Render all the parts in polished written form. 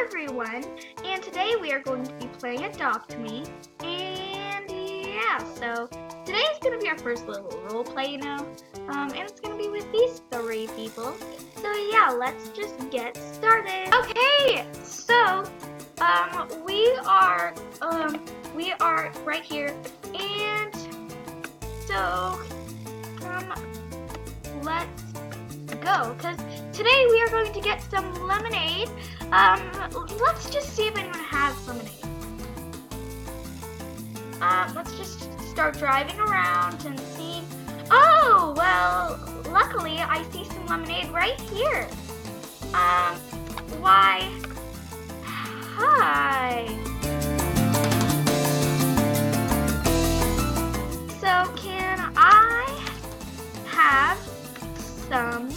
everyone, and today we are going to be playing Adopt Me, and yeah, so today is going to be our first little role play, and it's going to be with these three people, so yeah, let's just get started. Okay, so, we are right here, and so, let's go, because today we are going to get some lemonade. Let's just see if anyone has lemonade. Let's just start driving around and see. Oh, well, luckily I see some lemonade right here. Why? Hi. So can I have some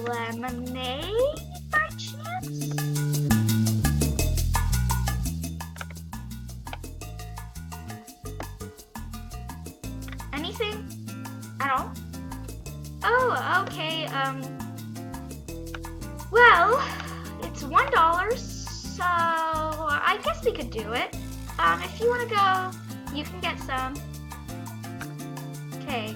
lemonade by chance? Anything at all? Oh, okay, well, it's $1, so I guess we could do it. If you want to go, you can get some. Okay.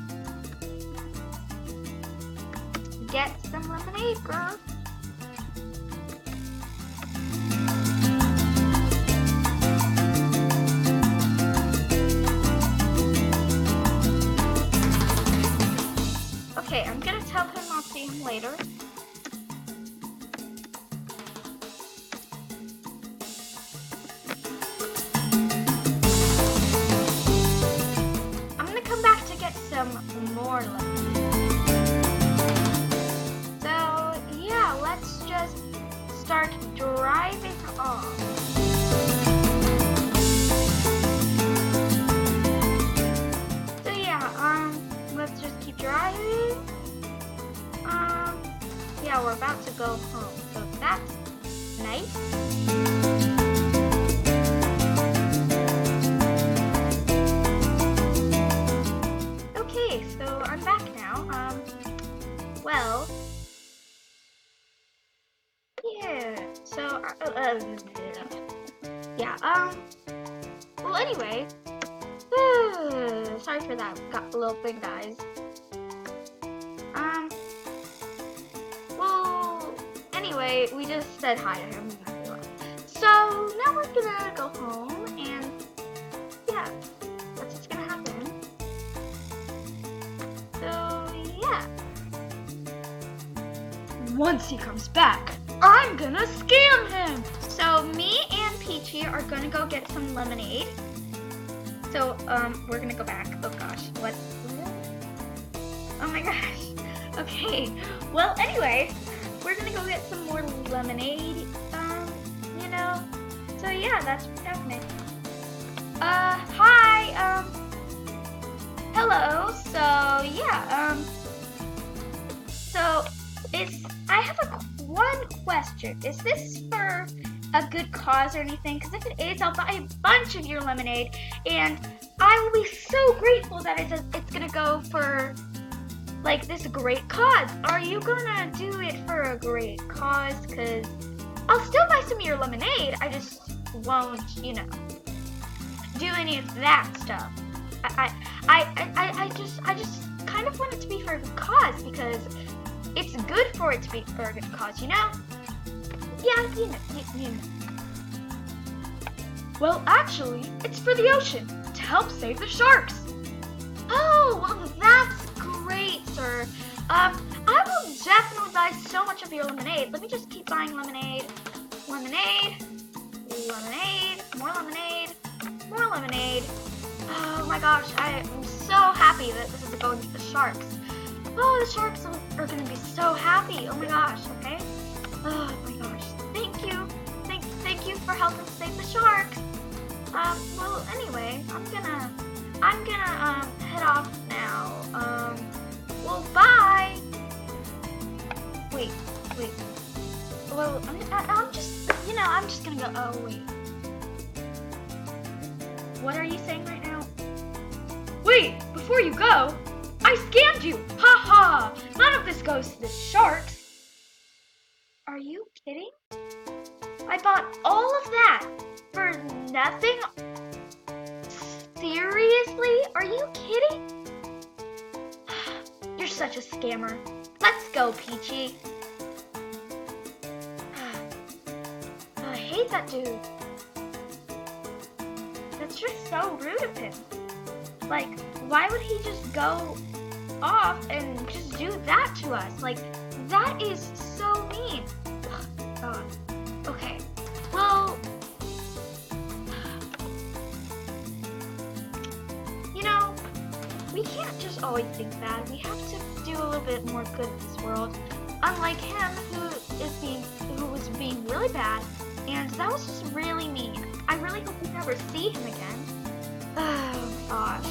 Get some lemonade, girl. Okay, I'm gonna tell him I'll see him later. I'm gonna come back to get some more lemonade. So, yeah, let's just start driving off. So, yeah, let's just keep driving. Yeah, we're about to go home, so that's nice. Okay, so I'm back now. Well, yeah, so, yeah, well, anyway, sorry for that little thing, guys. Well, anyway, we just said hi to him and we left. So, now we're gonna go home, and, yeah, that's what's gonna happen. So, yeah. Once he comes back, I'm gonna scam him! So, me and Peachy are gonna go get some lemonade. So, we're gonna go back. Oh gosh, what? Oh my gosh. Okay, well, anyway, we're gonna go get some more lemonade, so yeah, that's what's happening. Hi, hello, so, yeah, so, I have one question. Is this for a good cause or anything? Because if it is, I'll buy a bunch of your lemonade, and I will be so grateful that it's gonna go for, like, this great cause. Are you gonna do it for a great cause? Because I'll still buy some of your lemonade. I just won't, do any of that stuff. I just kind of want it to be for a good cause, because it's good for it to be for a good cause, Yeah, you know. Well, actually, it's for the ocean, to help save the sharks. Oh, well, that's great, sir. I will definitely buy so much of your lemonade. Let me just keep buying lemonade. Lemonade. Lemonade. More lemonade. More lemonade. Oh my gosh, I am so happy that this is going to the sharks. Oh, the sharks are going to be so happy. Oh my gosh, okay? Oh my gosh. Thank you. Thank you for helping save the sharks. Well, anyway, I'm gonna head off now. Well, bye. Wait. Well, I'm just gonna go. Oh, wait. What are you saying right now? Wait, before you go, I scammed you! Ha ha! None of this goes to the sharks! Are you kidding? I bought all of that for nothing? Seriously? Are you kidding? You're such a scammer. Let's go, Peachy. I hate that dude. That's just so rude of him. Like, why would he just go off and just do that to us? Like, that is so mean. God. Okay. Well, you know, we can't just always think bad. We have to do a little bit more good in this world. Unlike him, who was being really bad, and that was just really mean. I really hope we never see him again. Oh gosh.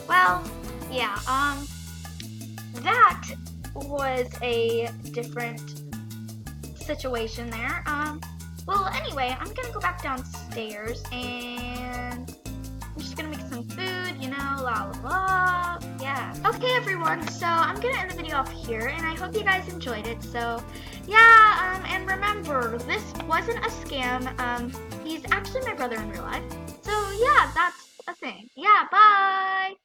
Well, yeah. That was a different situation there. Well, anyway, I'm gonna go back downstairs and I'm just gonna make some food, you know, la la la. Yeah. Okay, everyone, so I'm gonna end the video off here, and I hope you guys enjoyed it. So, yeah, and remember, this wasn't a scam. He's actually my brother in real life. So, yeah, that's a thing. Yeah, bye!